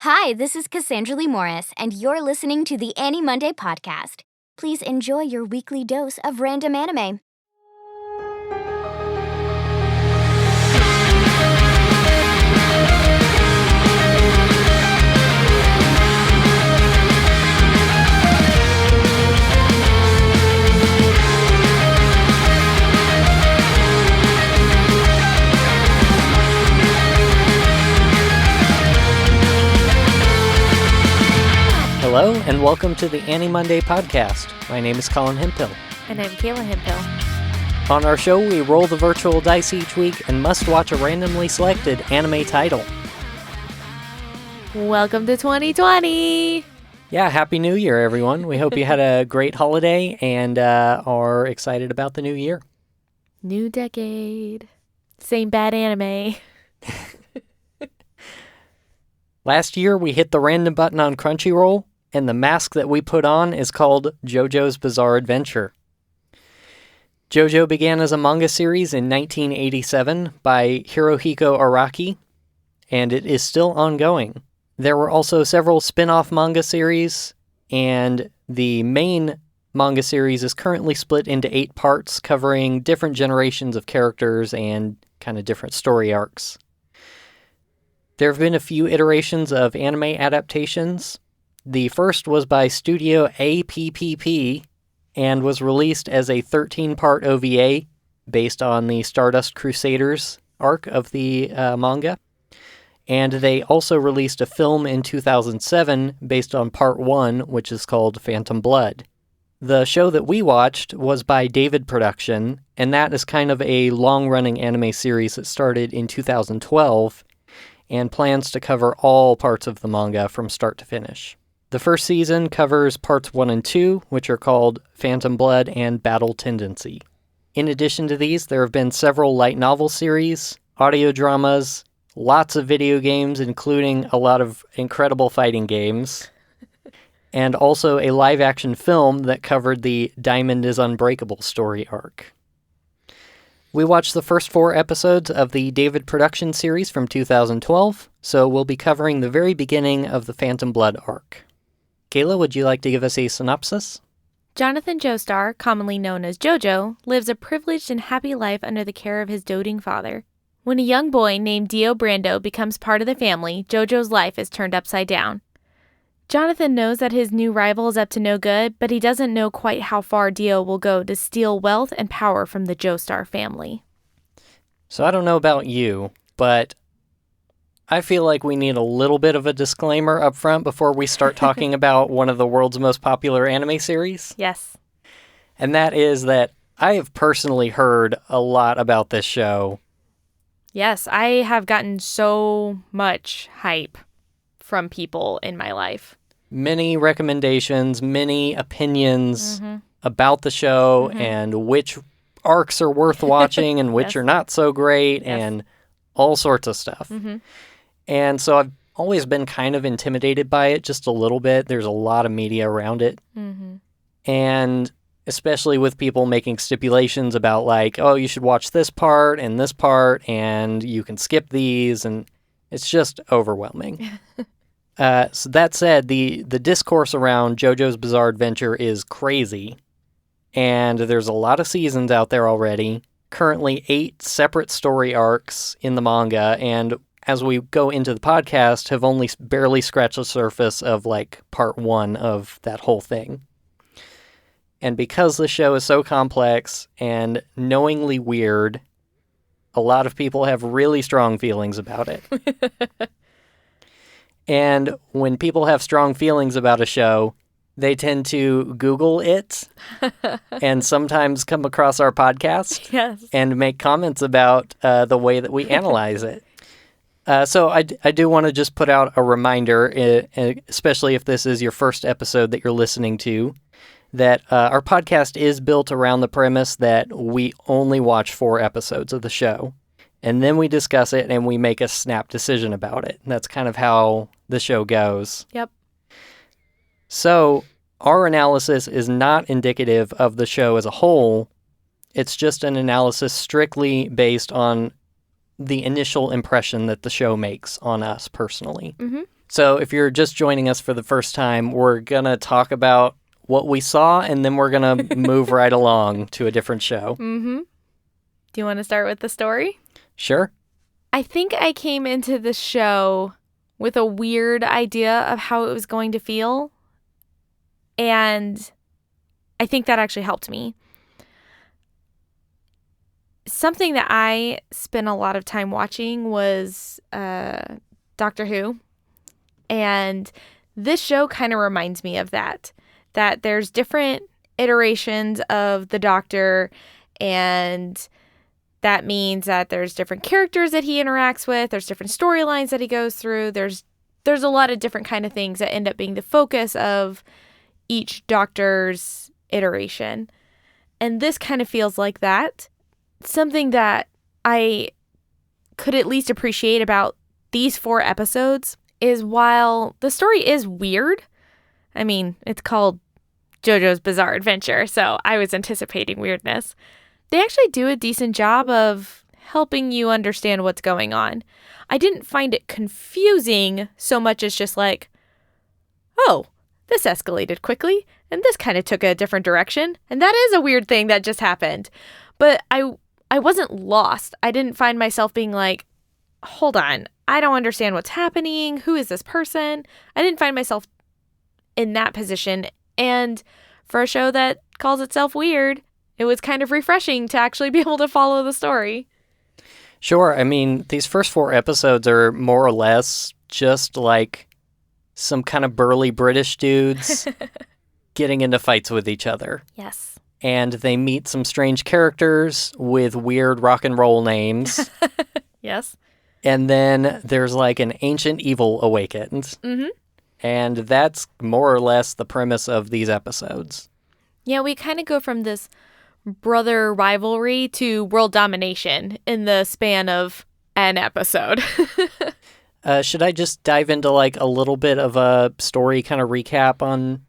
Hi, this is Cassandra Lee Morris, and you're listening to the AniMonday podcast. Please enjoy your weekly dose of random anime. Hello, and welcome to the AniMonday podcast. My name is Colin Hemphill. And I'm Kayla Hemphill. On our show, we roll the virtual dice each week and must watch a randomly selected anime title. Welcome to 2020! Yeah, Happy New Year, everyone. We hope you had a great holiday and are excited about the new year. New decade. Same bad anime. Last year, we hit the random button on Crunchyroll, and the mask that we put on is called JoJo's Bizarre Adventure. JoJo began as a manga series in 1987 by Hirohiko Araki, and it is still ongoing. There were also several spin-off manga series, and the main manga series is currently split into 8 parts, covering different generations of characters and kind of different story arcs. There have been a few iterations of anime adaptations. The first was by Studio APPP and was released as a 13-part OVA based on the Stardust Crusaders arc of the manga. And they also released a film in 2007 based on Part 1, which is called Phantom Blood. The show that we watched was by David Production, and that is kind of a long-running anime series that started in 2012 and plans to cover all parts of the manga from start to finish. The first season covers parts 1 and 2, which are called Phantom Blood and Battle Tendency. In addition to these, there have been several light novel series, audio dramas, lots of video games, including a lot of incredible fighting games, and also a live-action film that covered the Diamond is Unbreakable story arc. We watched the first 4 episodes of the David Production series from 2012, so we'll be covering the very beginning of the Phantom Blood arc. Kayla, would you like to give us a synopsis? Jonathan Joestar, commonly known as JoJo, lives a privileged and happy life under the care of his doting father. When a young boy named Dio Brando becomes part of the family, JoJo's life is turned upside down. Jonathan knows that his new rival is up to no good, but he doesn't know quite how far Dio will go to steal wealth and power from the Joestar family. So I don't know about you, but I feel like we need a little bit of a disclaimer up front before we start talking about one of the world's most popular anime series. Yes. And that is that I have personally heard a lot about this show. Yes, I have gotten so much hype from people in my life. Many recommendations, many opinions about the show and which arcs are worth watching and which are not so great and all sorts of stuff. And so I've always been kind of intimidated by it just a little bit. There's a lot of media around it. And especially with people making stipulations about like, oh, you should watch this part and you can skip these, and it's just overwhelming. So that said, the discourse around JoJo's Bizarre Adventure is crazy, and there's a lot of seasons out there already. Currently 8 separate story arcs in the manga, and as we go into the podcast, have only barely scratched the surface of like part 1 of that whole thing. And because the show is so complex and knowingly weird, a lot of people have really strong feelings about it. And when people have strong feelings about a show, they tend to Google it and sometimes come across our podcast and make comments about the way that we analyze it. So I do want to just put out a reminder, especially if this is your first episode that you're listening to, that our podcast is built around the premise that we only watch 4 episodes of the show. And then we discuss it and we make a snap decision about it. That's kind of how the show goes. Yep. So our analysis is not indicative of the show as a whole. It's just an analysis strictly based on the initial impression that the show makes on us personally. So if you're just joining us for the first time, we're going to talk about what we saw, and then we're going to move right along to a different show. Mm-hmm. Do you want to start with the story? Sure. I think I came into the show with a weird idea of how it was going to feel. And I think that actually helped me. Something that I spent a lot of time watching was Doctor Who. And this show kind of reminds me of that there's different iterations of the Doctor, and that means that there's different characters that he interacts with, there's different storylines that he goes through, there's a lot of different kind of things that end up being the focus of each Doctor's iteration. And this kind of feels like that. Something that I could at least appreciate about these 4 episodes is while the story is weird, I mean, it's called JoJo's Bizarre Adventure, so I was anticipating weirdness. They actually do a decent job of helping you understand what's going on. I didn't find it confusing so much as just like, oh, this escalated quickly, and this kind of took a different direction, and that is a weird thing that just happened. But I wasn't lost. I didn't find myself being like, hold on, I don't understand what's happening. Who is this person? I didn't find myself in that position. And for a show that calls itself weird, it was kind of refreshing to actually be able to follow the story. Sure. I mean, these first 4 episodes are more or less just like some kind of burly British dudes getting into fights with each other. Yes. And they meet some strange characters with weird rock and roll names. Yes. And then there's like an ancient evil awakens. Mm-hmm. And that's more or less the premise of these episodes. Yeah, we kind of go from this brother rivalry to world domination in the span of an episode. Should I just dive into like a little bit of a story kind of recap on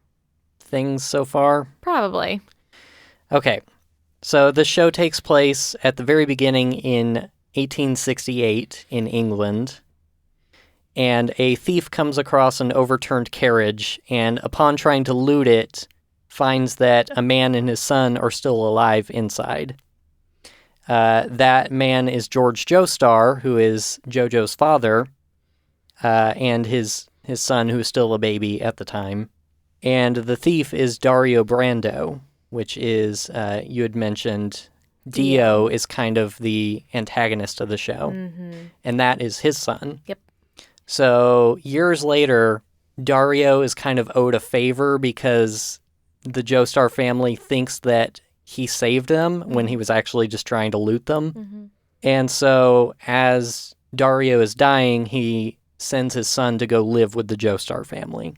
things so far? Probably. Okay. So the show takes place at the very beginning in 1868 in England. And a thief comes across an overturned carriage, and upon trying to loot it, finds that a man and his son are still alive inside. That man is George Joestar, who is JoJo's father, and his son, who is still a baby at the time. And the thief is Dio Brando, which is, you had mentioned, Dio is kind of the antagonist of the show. Mm-hmm. And that is his son. Yep. So years later, Dario is kind of owed a favor because the Joestar family thinks that he saved them when he was actually just trying to loot them. Mm-hmm. And so as Dario is dying, he sends his son to go live with the Joestar family.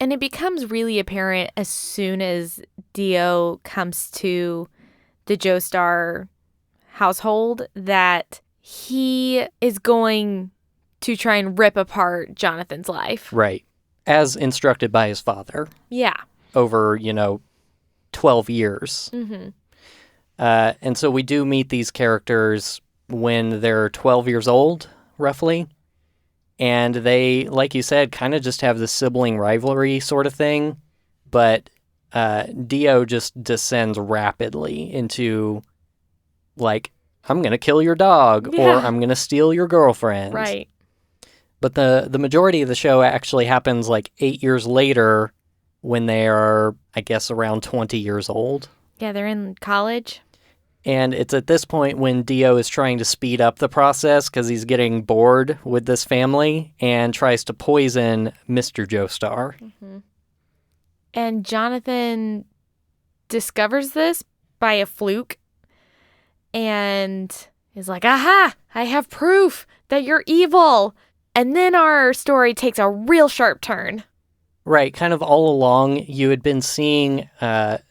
And it becomes really apparent as soon as Dio comes to the Joestar household that he is going to try and rip apart Jonathan's life. Right. As instructed by his father. Yeah. Over, 12 years. Mm-hmm. And so we do meet these characters when they're 12 years old, roughly. And they, like you said, kind of just have the sibling rivalry sort of thing. But Dio just descends rapidly into, like, I'm going to kill your dog, or I'm going to steal your girlfriend. Right. But the majority of the show actually happens, like, 8 years later when they are, I guess, around 20 years old. Yeah, they're in college. And it's at this point when Dio is trying to speed up the process because he's getting bored with this family and tries to poison Mr. Joestar. Mm-hmm. And Jonathan discovers this by a fluke and is like, aha, I have proof that you're evil. And then our story takes a real sharp turn. Right, kind of all along, you had been seeing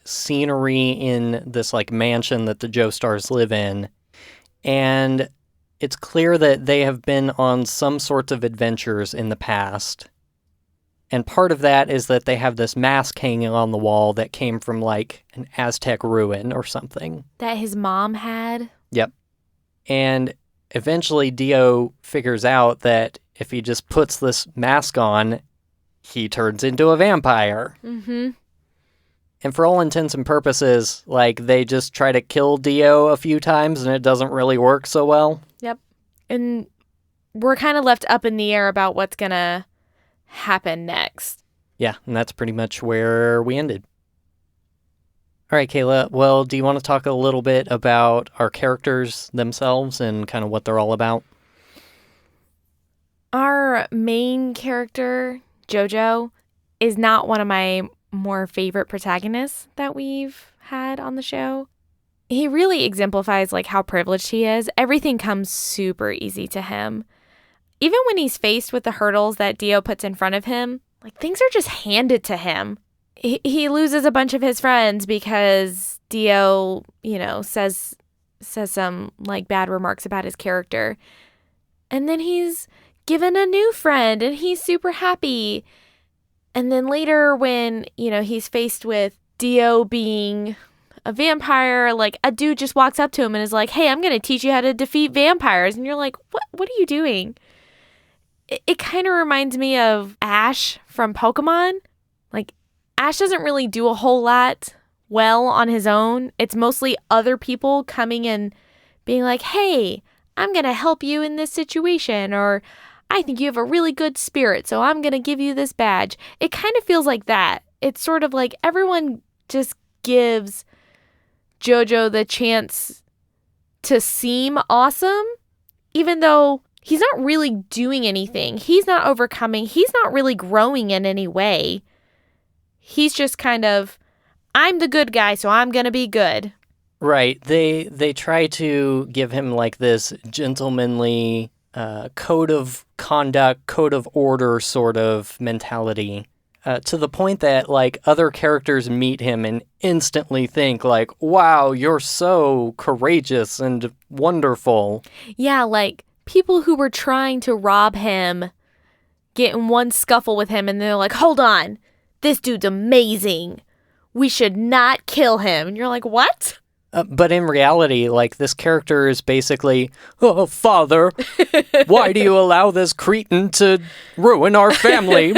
scenery in this like mansion that the Joestars live in, and it's clear that they have been on some sorts of adventures in the past. And part of that is that they have this mask hanging on the wall that came from like an Aztec ruin or something. That his mom had? Yep. And eventually Dio figures out that if he just puts this mask on, he turns into a vampire. Mm-hmm. And for all intents and purposes, like, they just try to kill Dio a few times and it doesn't really work so well. Yep. And we're kind of left up in the air about what's going to happen next. Yeah, and that's pretty much where we ended. All right, Kayla, well, do you want to talk a little bit about our characters themselves and kind of what they're all about? Our main character, JoJo, is not one of my more favorite protagonists that we've had on the show. He really exemplifies like how privileged he is. Everything comes super easy to him. Even when he's faced with the hurdles that Dio puts in front of him, like things are just handed to him. He loses a bunch of his friends because Dio, says some like bad remarks about his character. And then he's given a new friend and he's super happy. And then later when, he's faced with Dio being a vampire, like a dude just walks up to him and is like, hey, I'm going to teach you how to defeat vampires. And you're like, what are you doing? It kind of reminds me of Ash from Pokemon. Like, Ash doesn't really do a whole lot well on his own. It's mostly other people coming and being like, hey, I'm going to help you in this situation, or I think you have a really good spirit, so I'm going to give you this badge. It kind of feels like that. It's sort of like everyone just gives JoJo the chance to seem awesome, even though he's not really doing anything. He's not overcoming. He's not really growing in any way. He's just kind of, I'm the good guy, so I'm going to be good. Right. They try to give him like this gentlemanly code of conduct, code of order sort of mentality, to the point that like other characters meet him and instantly think like, wow, you're so courageous and wonderful. Yeah, like people who were trying to rob him get in one scuffle with him and they're like, hold on, this dude's amazing. We should not kill him. And you're like, what? But in reality, like, this character is basically, oh, Father, why do you allow this cretin to ruin our family?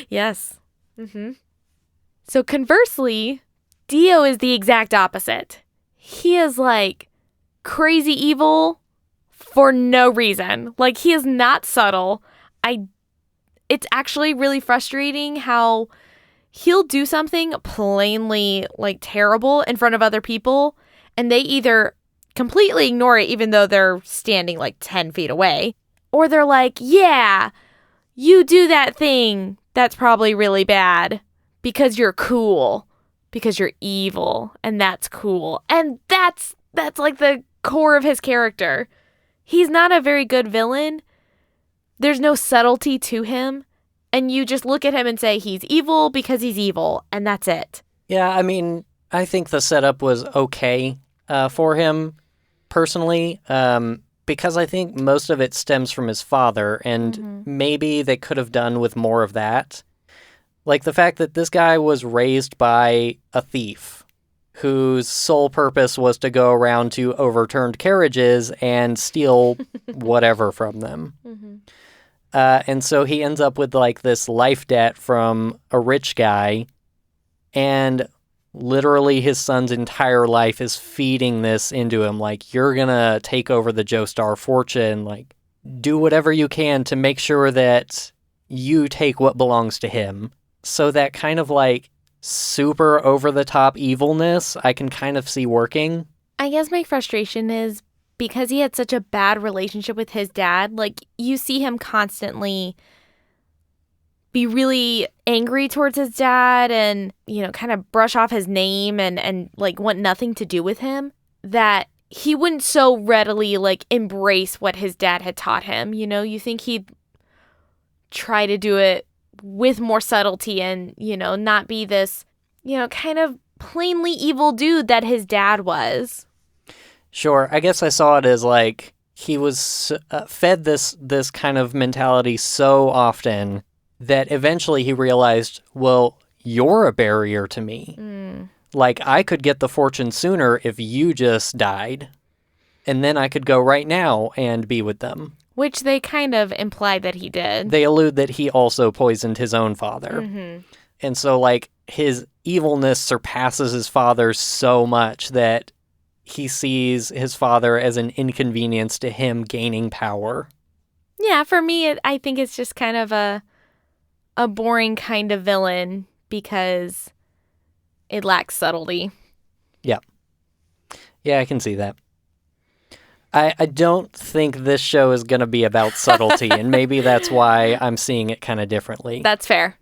Yes. Mm-hmm. So conversely, Dio is the exact opposite. He is, like, crazy evil for no reason. Like, he is not subtle. It's actually really frustrating how he'll do something plainly like terrible in front of other people and they either completely ignore it even though they're standing like 10 feet away, or they're like, yeah, you do that thing that's probably really bad because you're cool, because you're evil, and that's cool. And that's like the core of his character. He's not a very good villain. There's no subtlety to him. And you just look at him and say he's evil because he's evil, and that's it. Yeah, I mean, I think the setup was okay for him, personally, because I think most of it stems from his father, and maybe they could have done with more of that. Like the fact that this guy was raised by a thief whose sole purpose was to go around to overturned carriages and steal whatever from them. Mm-hmm. And so he ends up with like this life debt from a rich guy, and literally his son's entire life is feeding this into him. Like, you're going to take over the Joestar fortune, like do whatever you can to make sure that you take what belongs to him. So that kind of like super over the top evilness, I can kind of see working. I guess my frustration is because he had such a bad relationship with his dad, like, you see him constantly be really angry towards his dad and, kind of brush off his name and like, want nothing to do with him, that he wouldn't so readily, like, embrace what his dad had taught him. You think he'd try to do it with more subtlety and, not be this, kind of plainly evil dude that his dad was. Sure, I guess I saw it as like he was fed this kind of mentality so often that eventually he realized, well, you're a barrier to me. Like, I could get the fortune sooner if you just died, and then I could go right now and be with them. Which they kind of implied that he did. They allude that he also poisoned his own father. Mm-hmm. And so, like, his evilness surpasses his father's so much that he sees his father as an inconvenience to him gaining power. Yeah, for me, I think it's just kind of a boring kind of villain because it lacks subtlety. Yeah. Yeah, I can see that. I don't think this show is going to be about subtlety, and maybe that's why I'm seeing it kind of differently. That's fair.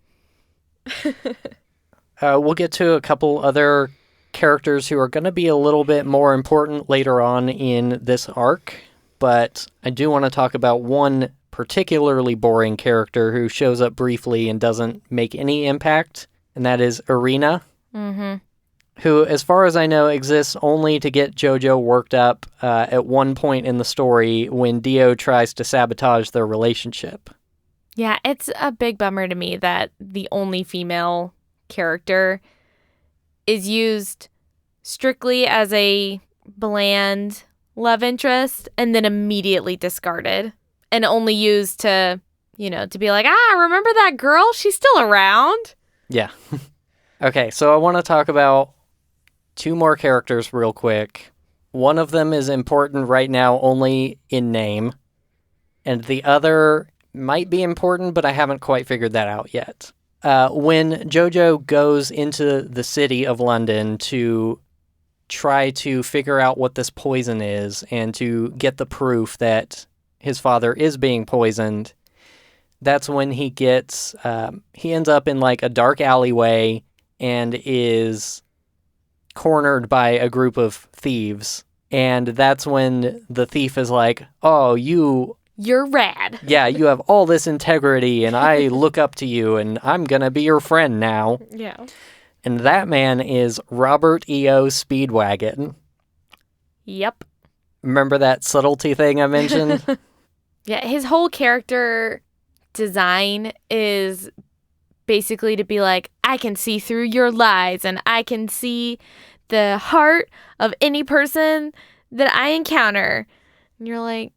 We'll get to a couple other characters who are going to be a little bit more important later on in this arc, but I do want to talk about one particularly boring character who shows up briefly and doesn't make any impact, and that is Irina, who, as far as I know, exists only to get JoJo worked up at one point in the story when Dio tries to sabotage their relationship. Yeah, it's a big bummer to me that the only female character is used strictly as a bland love interest and then immediately discarded and only used to, to be like, remember that girl? She's still around. Yeah. Okay, so I want to talk about two more characters real quick. One of them is important right now only in name, and the other might be important, but I haven't quite figured that out yet. When JoJo goes into the city of London to try to figure out what this poison is and to get the proof that his father is being poisoned, that's when he ends up in like a dark alleyway and is cornered by a group of thieves. And that's when the thief is like, oh, you're rad. Yeah, you have all this integrity, and I look up to you, and I'm going to be your friend now. Yeah. And that man is Robert E.O. Speedwagon. Yep. Remember that subtlety thing I mentioned? Yeah, his whole character design is basically to be like, I can see through your lies, and I can see the heart of any person that I encounter. And you're like,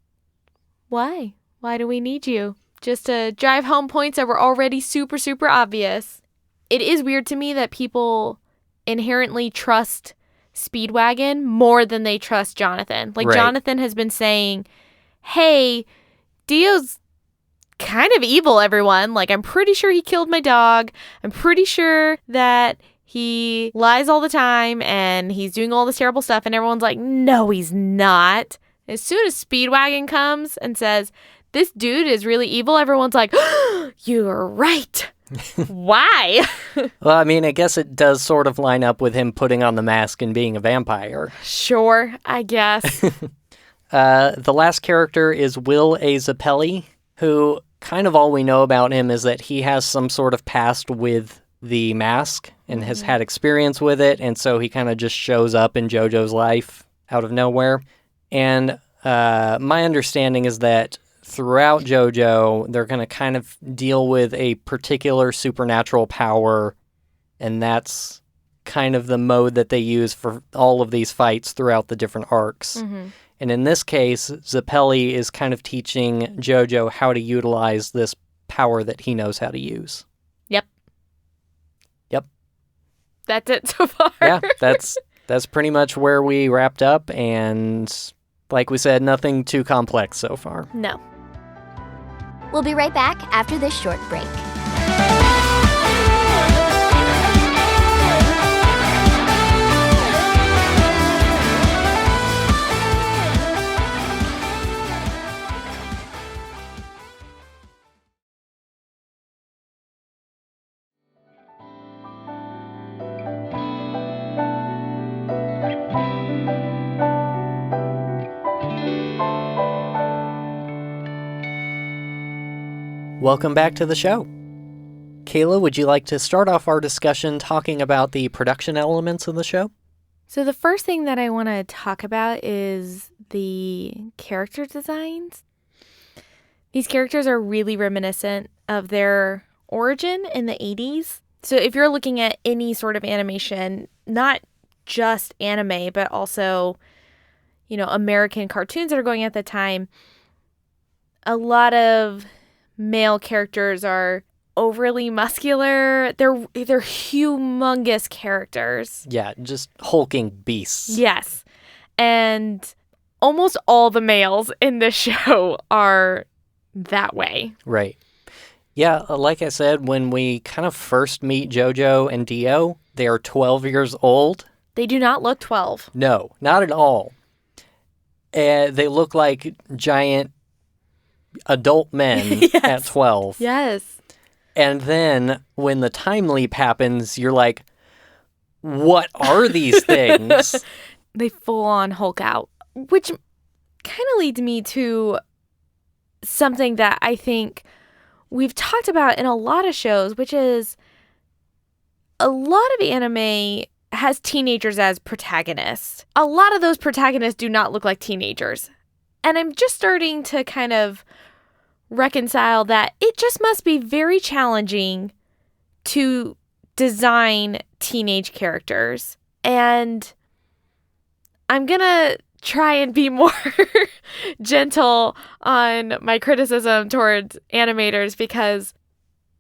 why? Why do we need you? Just to drive home points that were already super, super obvious. It is weird to me that people inherently trust Speedwagon more than they trust Jonathan. Like, right. Jonathan has been saying, hey, Dio's kind of evil, everyone. Like, I'm pretty sure he killed my dog. I'm pretty sure that he lies all the time and he's doing all this terrible stuff. And everyone's like, no, he's not. As soon as Speedwagon comes and says, this dude is really evil, everyone's like, oh, you're right. Why? Well, I mean, I guess it does sort of line up with him putting on the mask and being a vampire. Sure, I guess. The last character is Will A. Zappelli, who kind of all we know about him is that he has some sort of past with the mask and has had experience with it, and so he kind of just shows up in JoJo's life out of nowhere. And my understanding is that throughout JoJo, they're going to kind of deal with a particular supernatural power, and that's kind of the mode that they use for all of these fights throughout the different arcs. Mm-hmm. And in this case, Zappelli is kind of teaching JoJo how to utilize this power that he knows how to use. Yep. Yep. That's it so far. Yeah, that's pretty much where we wrapped up, and like we said, nothing too complex so far. No. We'll be right back after this short break. Welcome back to the show. Kayla, would you like to start off our discussion talking about the production elements of the show? So the first thing that I want to talk about is the character designs. These characters are really reminiscent of their origin in the 80s. So if you're looking at any sort of animation, not just anime, but also, American cartoons that are going at the time, a lot of male characters are overly muscular. They're humongous characters. Yeah, just hulking beasts. Yes. And almost all the males in this show are that way. Right. Yeah, like I said, when we kind of first meet JoJo and Dio, they are 12 years old. They do not look 12. No, not at all. They look like giant adult men Yes. at 12. Yes. And then when the time leap happens, you're like, what are these things? They full on Hulk out, which kind of leads me to something that I think we've talked about in a lot of shows, which is a lot of anime has teenagers as protagonists. A lot of those protagonists do not look like teenagers. And I'm just starting to kind of reconcile that it just must be very challenging to design teenage characters. And I'm going to try and be more gentle on my criticism towards animators because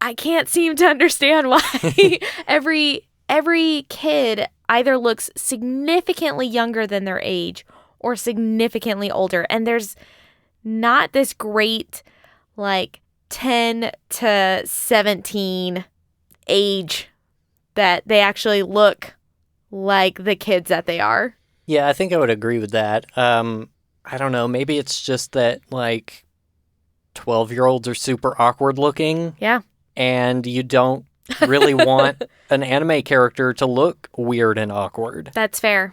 I can't seem to understand why every kid either looks significantly younger than their age or significantly older. And there's not this great, 10 to 17 age that they actually look like the kids that they are. Yeah, I think I would agree with that. I don't know. Maybe it's just that, 12-year-olds are super awkward looking. Yeah. And you don't really want an anime character to look weird and awkward. That's fair.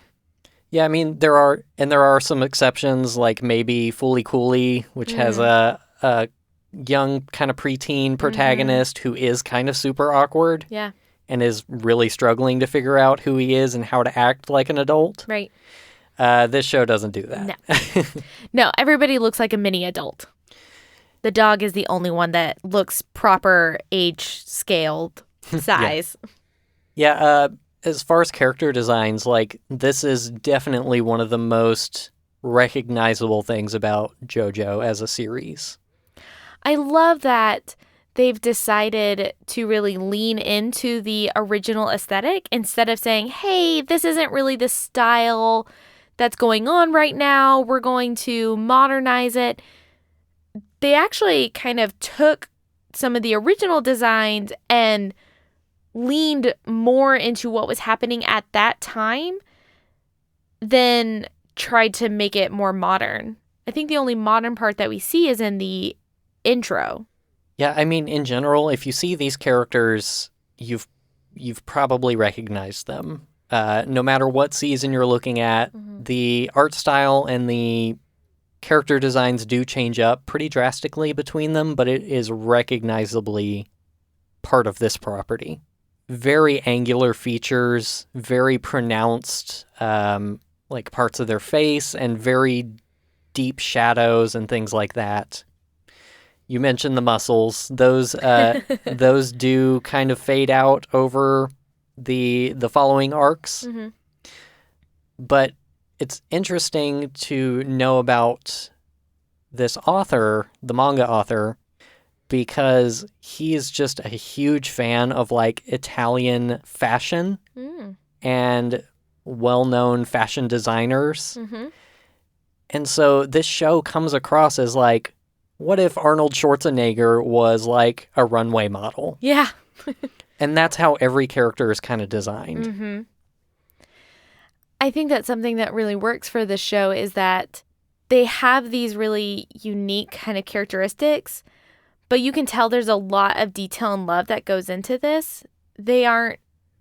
Yeah, I mean, there are some exceptions, like maybe Fooly Cooly, which has a young kind of preteen protagonist who is kind of super awkward. Yeah. And is really struggling to figure out who he is and how to act like an adult. Right. This show doesn't do that. No. No, everybody looks like a mini adult. The dog is the only one that looks proper age scaled size. Yeah, as far as character designs, this is definitely one of the most recognizable things about JoJo as a series. I love that they've decided to really lean into the original aesthetic instead of saying, hey, this isn't really the style that's going on right now. We're going to modernize it. They actually kind of took some of the original designs and leaned more into what was happening at that time than tried to make it more modern. I think the only modern part that we see is in the intro. Yeah, I mean, in general, if you see these characters, you've probably recognized them. No matter what season you're looking at, the art style and the character designs do change up pretty drastically between them, but it is recognizably part of this property. Very angular features, very pronounced, parts of their face, and very deep shadows and things like that. You mentioned the muscles; those do kind of fade out over the following arcs. Mm-hmm. But it's interesting to know about this author, the manga author, because he is just a huge fan of Italian fashion and well-known fashion designers. Mm-hmm. And so this show comes across as what if Arnold Schwarzenegger was a runway model? Yeah. And that's how every character is kind of designed. Mm-hmm. I think that something that really works for this show is that they have these really unique kind of characteristics, but you can tell there's a lot of detail and love that goes into this. They aren't,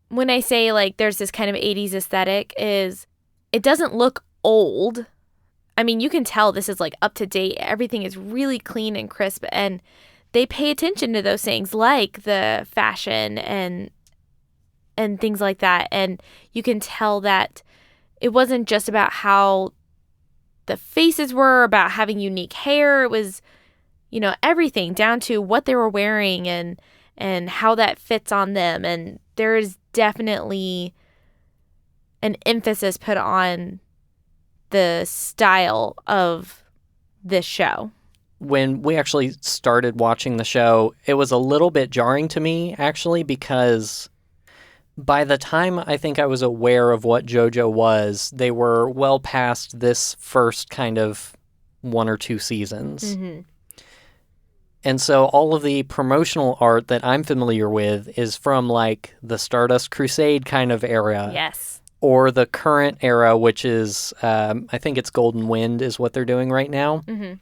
when I say there's this kind of 80s aesthetic, is it doesn't look old. I mean, you can tell this is up to date. Everything is really clean and crisp, and they pay attention to those things like the fashion and things like that. And you can tell that it wasn't just about how the faces were, about having unique hair. It was, everything down to what they were wearing and how that fits on them. And there is definitely an emphasis put on the style of this show. when we actually started watching the show, it was a little bit jarring to me, actually, because by the time I think I was aware of what JoJo was, they were well past this first kind of 1 or 2 seasons. Mm-hmm. And so all of the promotional art that I'm familiar with is from like the Stardust Crusade kind of era. Yes. Or the current era, which is, I think it's Golden Wind is what they're doing right now. Mm-hmm.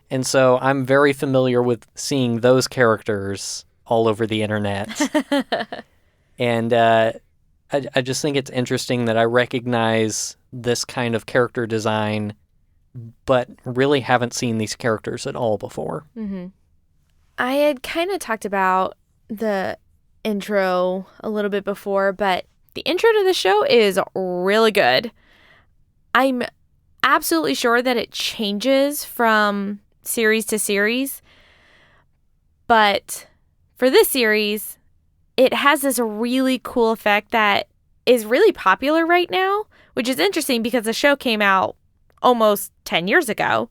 And so I'm very familiar with seeing those characters all over the internet. And I just think it's interesting that I recognize this kind of character design, but really haven't seen these characters at all before. Mm-hmm. I had kind of talked about the intro a little bit before, but the intro to the show is really good. I'm absolutely sure that it changes from series to series, but for this series, it has this really cool effect that is really popular right now, which is interesting because the show came out almost 10 years ago.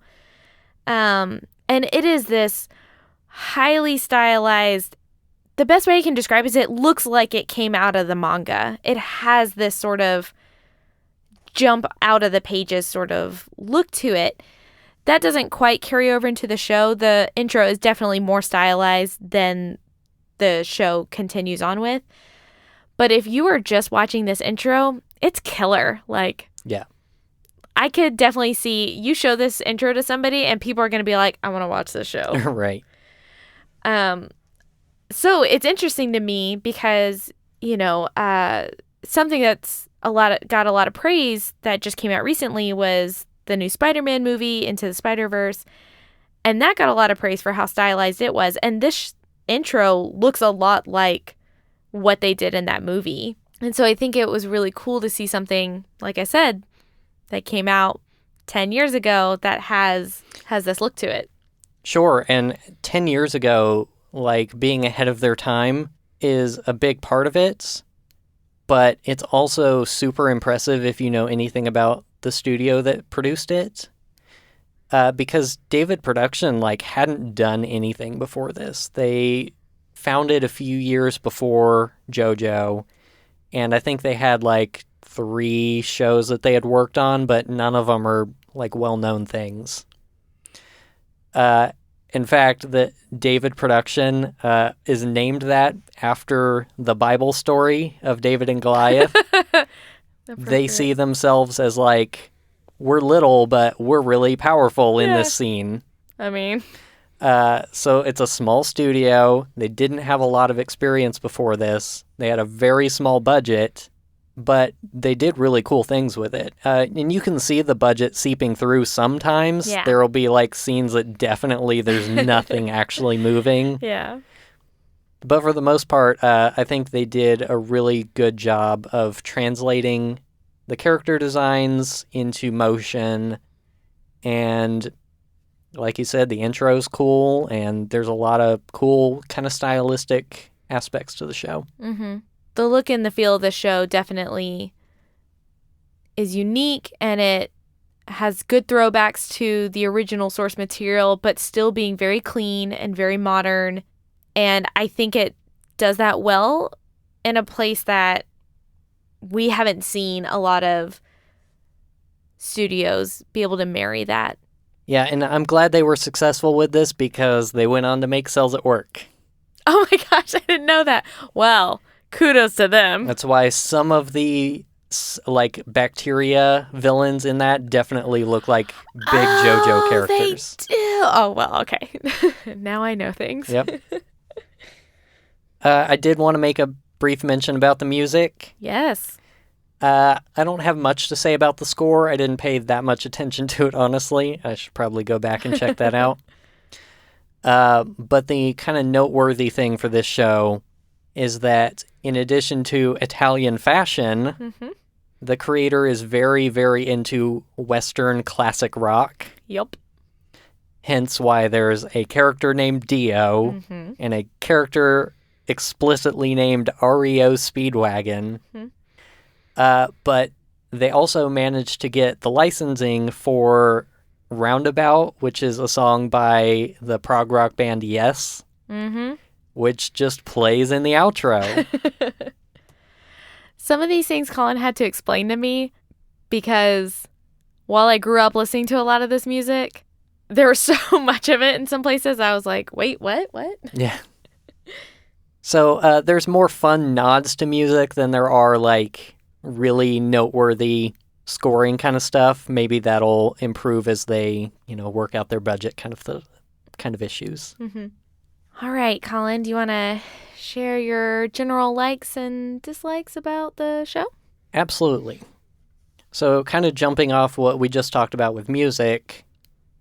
And it is this highly stylized. The best way I can describe it is it looks like it came out of the manga. It has this sort of jump out of the pages sort of look to it. That doesn't quite carry over into the show. The intro is definitely more stylized than the show continues on with. But if you are just watching this intro, it's killer. Like, yeah, I could definitely see you show this intro to somebody and people are going to be like, I want to watch this show. Right. So it's interesting to me because, something that's got a lot of praise that just came out recently was the new Spider-Man movie, Into the Spider-Verse. And that got a lot of praise for how stylized it was. And this intro looks a lot like what they did in that movie. And so I think it was really cool to see something, like I said, that came out 10 years ago that has this look to it. Sure. And 10 years ago, like being ahead of their time is a big part of it. But it's also super impressive if you know anything about the studio that produced it. Because David Production hadn't done anything before this. They founded a few years before JoJo, and I think they had 3 shows that they had worked on, but none of them are well-known things. In fact, the David Production is named that after the Bible story of David and Goliath. They see themselves as we're little, but we're really powerful in this scene. I mean... So it's a small studio. They didn't have a lot of experience before this. They had a very small budget, but they did really cool things with it. And you can see the budget seeping through sometimes. Yeah. There will be scenes that definitely there's nothing actually moving. Yeah. But for the most part, I think they did a really good job of translating the character designs into motion. And like you said, the intro's cool, and there's a lot of cool kind of stylistic aspects to the show. Mm-hmm. The look and the feel of the show definitely is unique, and it has good throwbacks to the original source material, but still being very clean and very modern. And I think it does that well in a place that we haven't seen a lot of studios be able to marry that. Yeah, and I'm glad they were successful with this because they went on to make Cells at Work. Oh my gosh, I didn't know that. Well, kudos to them. That's why some of the bacteria villains in that definitely look like big JoJo characters. They do. Oh, well, okay. Now I know things. Yep. I did want to make a brief mention about the music. Yes. I don't have much to say about the score. I didn't pay that much attention to it, honestly. I should probably go back and check that out. But the kind of noteworthy thing for this show is that in addition to Italian fashion, the creator is very, very into Western classic rock. Yep. Hence why there's a character named Dio and a character explicitly named REO Speedwagon. But they also managed to get the licensing for Roundabout, which is a song by the prog rock band Yes, which just plays in the outro. Some of these things Colin had to explain to me because while I grew up listening to a lot of this music, there was so much of it in some places I was like, wait, what? Yeah. So there's more fun nods to music than there are like really noteworthy scoring kind of stuff. Maybe that'll improve as they, work out their budget kind of issues. All right, Colin, do you want to share your general likes and dislikes about the show? Absolutely. So kind of jumping off what we just talked about with music,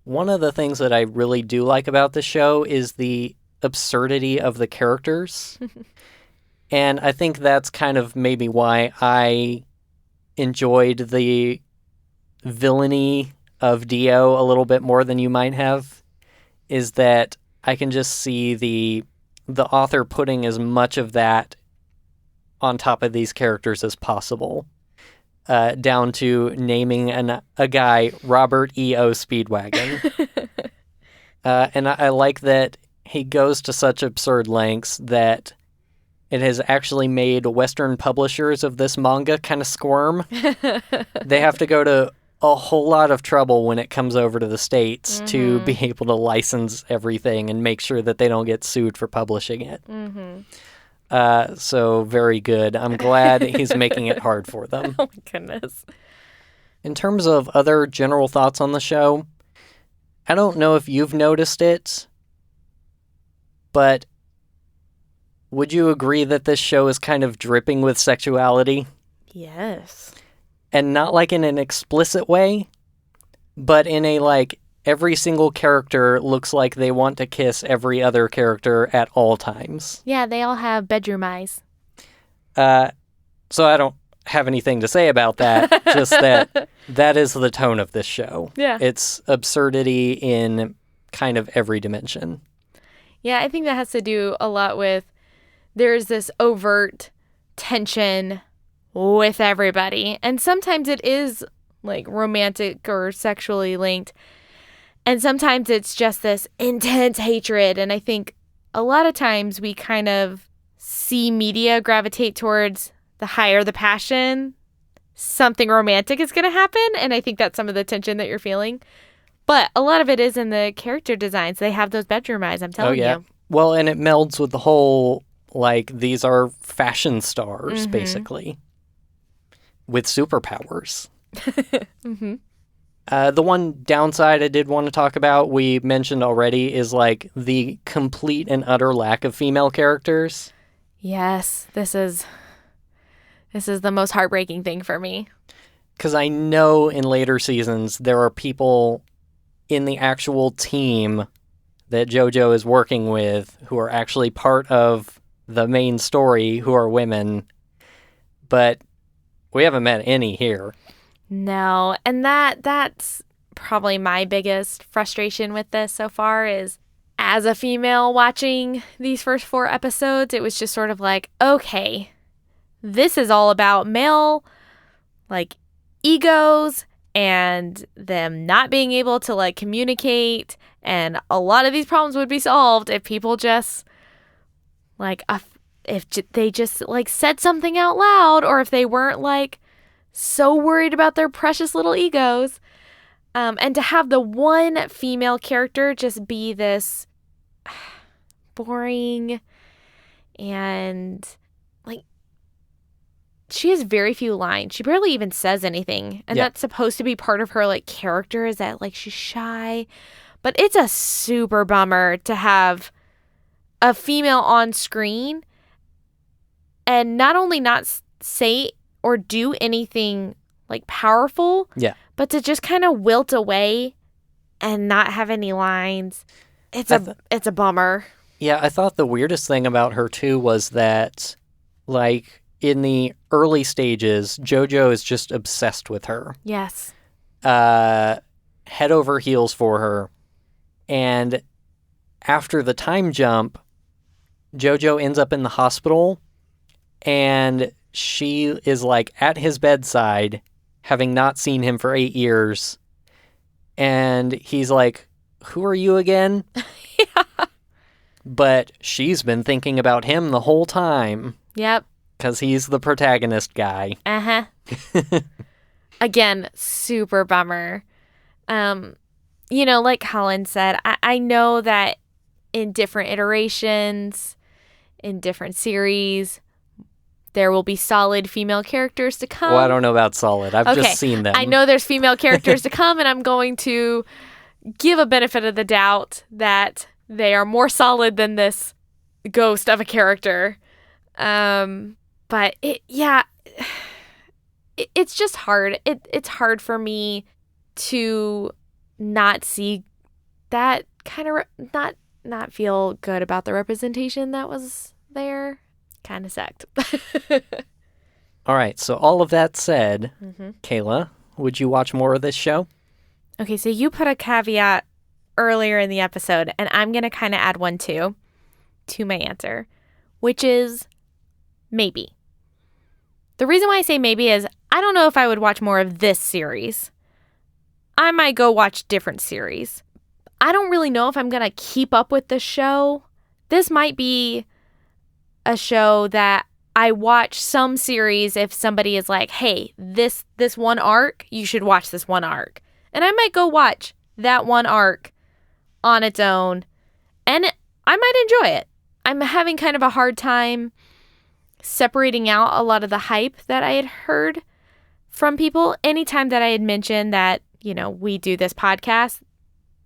one of the things that I really do like about the show is the absurdity of the characters. And I think that's kind of maybe why I enjoyed the villainy of Dio a little bit more than you might have, is that I can just see the author putting as much of that on top of these characters as possible, down to naming a guy Robert E.O. Speedwagon. And I like that he goes to such absurd lengths that it has actually made Western publishers of this manga kind of squirm. They have to go to a whole lot of trouble when it comes over to the States to be able to license everything and make sure that they don't get sued for publishing it. So very good. I'm glad he's making it hard for them. Oh my goodness. In terms of other general thoughts on the show, I don't know if you've noticed it, but would you agree that this show is kind of dripping with sexuality? Yes. And not like in an explicit way, but in a like every single character looks like they want to kiss every other character at all times. Yeah, they all have bedroom eyes. So I don't have anything to say about that, just that is the tone of this show. Yeah. It's absurdity in kind of every dimension. Yeah, I think that has to do a lot with there's this overt tension with everybody. And sometimes it is like romantic or sexually linked. And sometimes it's just this intense hatred. And I think a lot of times we kind of see media gravitate towards the higher the passion, something romantic is going to happen. And I think that's some of the tension that you're feeling. But a lot of it is in the character designs. They have those bedroom eyes, I'm telling you. Well, and it melds with the whole, like, these are fashion stars, basically, with superpowers. The one downside I did want to talk about, we mentioned already, is, like, the complete and utter lack of female characters. Yes, this is the most heartbreaking thing for me. Because I know in later seasons there are people in the actual team that JoJo is working with who are actually part of the main story who are women, but we haven't met any here. No, and that's probably my biggest frustration with this so far is as a female watching these first 4 episodes, it was just sort of like, okay, this is all about male, like, egos and them not being able to, like, communicate. And a lot of these problems would be solved if people just, like, if they just, like, said something out loud, or if they weren't, like, so worried about their precious little egos. And to have the one female character just be this boring and, like, she has very few lines. She barely even says anything. And that's supposed to be part of her, like, character, is that, like, she's shy. But it's a super bummer to have a female on screen and not only not say or do anything, like, powerful, but to just kind of wilt away and not have any lines. It's a bummer. Yeah, I thought the weirdest thing about her, too, was that, like, in the early stages, JoJo is just obsessed with her. Yes. Head over heels for her. And after the time jump, JoJo ends up in the hospital, and she is, like, at his bedside, having not seen him for 8 years, And he's like, who are you again? Yeah. But she's been thinking about him the whole time. Yep. Because he's the protagonist guy. Uh-huh. Again, super bummer. Like Colin said, I know that in different iterations, in different series, there will be solid female characters to come. Well, I don't know about solid. I've just seen them. I know there's female characters to come, and I'm going to give a benefit of the doubt that they are more solid than this ghost of a character. But it's just hard. It's hard for me to not see that kind of not feel good about the representation that was there. Kind of sucked. All right. So all of that said, Kayla, would you watch more of this show? Okay, so you put a caveat earlier in the episode, and I'm going to kind of add one too to my answer, which is maybe. The reason why I say maybe is I don't know if I would watch more of this series. I might go watch different series. I don't really know if I'm going to keep up with the show. This might be a show that I watch some series if somebody is like, hey, this one arc, you should watch this one arc. And I might go watch that one arc on its own, and I might enjoy it. I'm having kind of a hard time separating out a lot of the hype that I had heard from people. Anytime that I had mentioned that, we do this podcast,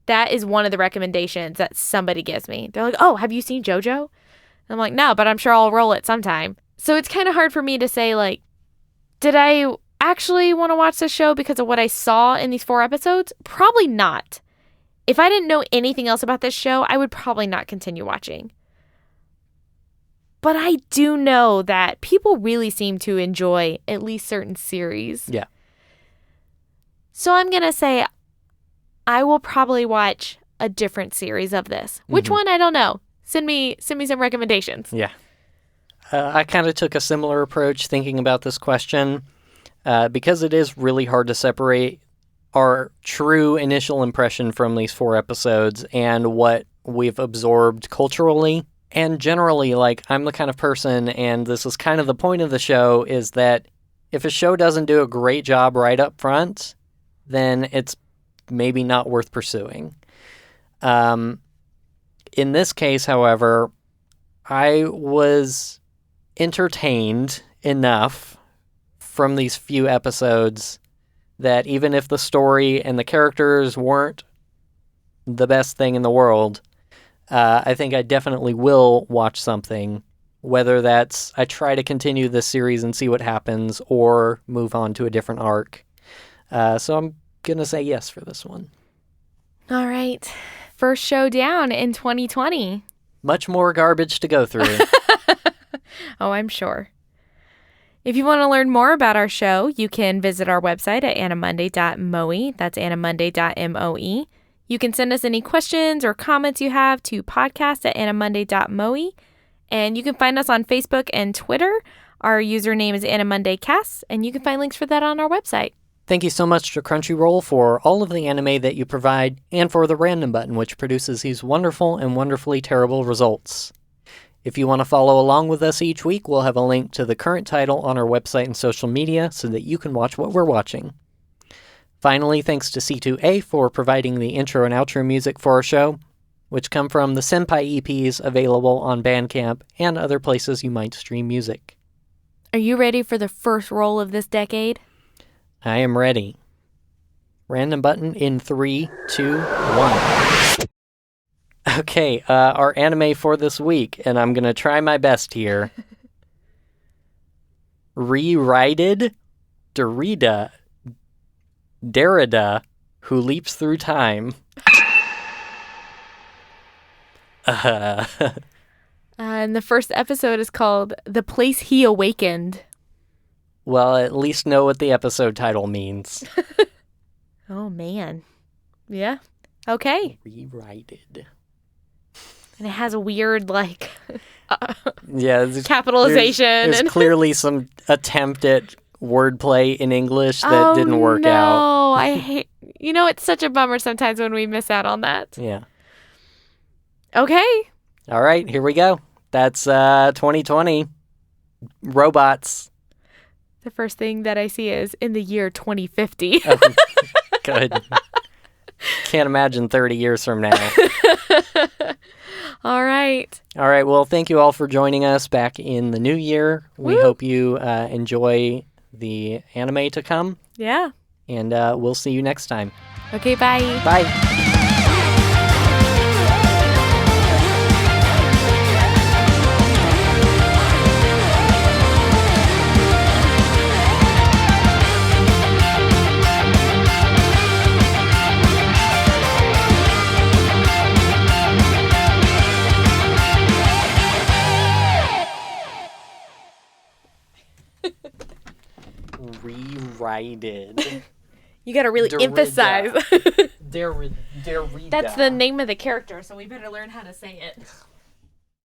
that is one of the recommendations that somebody gives me. They're like, oh, have you seen JoJo? And I'm like, no, but I'm sure I'll roll it sometime. So it's kind of hard for me to say, like, did I actually want to watch this show because of what I saw in these 4 episodes? Probably not. If I didn't know anything else about this show, I would probably not continue watching. But I do know that people really seem to enjoy at least certain series. Yeah. So I'm going to say I will probably watch a different series of this. Which one? I don't know. Send me some recommendations. Yeah. I kind of took a similar approach thinking about this question because it is really hard to separate our true initial impression from these 4 episodes and what we've absorbed culturally. And generally, like, I'm the kind of person, and this is kind of the point of the show, is that if a show doesn't do a great job right up front, then it's maybe not worth pursuing. In this case, however, I was entertained enough from these few episodes that even if the story and the characters weren't the best thing in the world, I think I definitely will watch something, whether that's I try to continue this series and see what happens or move on to a different arc. So I'm going to say yes for this one. All right. First show down in 2020. Much more garbage to go through. Oh, I'm sure. If you want to learn more about our show, you can visit our website at animonday.moe. That's animonday.moe. You can send us any questions or comments you have to podcast@animonday.moe. And you can find us on Facebook and Twitter. Our username is AniMondayCast, and you can find links for that on our website. Thank you so much to Crunchyroll for all of the anime that you provide, and for the random button, which produces these wonderful and wonderfully terrible results. If you want to follow along with us each week, we'll have a link to the current title on our website and social media so that you can watch what we're watching. Finally, thanks to C2A for providing the intro and outro music for our show, which come from the Senpai EPs available on Bandcamp and other places you might stream music. Are you ready for the first roll of this decade? I am ready. Random button in 3, 2, 1. Okay, our anime for this week, and I'm going to try my best here. Rewrited Derrida, Who Leaps Through Time. And the first episode is called The Place He Awakened. Well, at least know what the episode title means. Oh, man. Yeah. Okay. Rewrited. And it has a weird, like, yeah, capitalization. There's clearly some attempt at wordplay in English that didn't work out. No, I hate... You know, it's such a bummer sometimes when we miss out on that. Yeah. Okay. All right, here we go. That's 2020. Robots. The first thing that I see is in the year 2050. Oh, good. Can't imagine 30 years from now. All right. All right, well, thank you all for joining us back in the new year. We hope you enjoy the anime to come. Yeah. And we'll see you next time. Okay, bye. Bye. Rewrited. You gotta really emphasize. Derrida. That's the name of the character, so we better learn how to say it.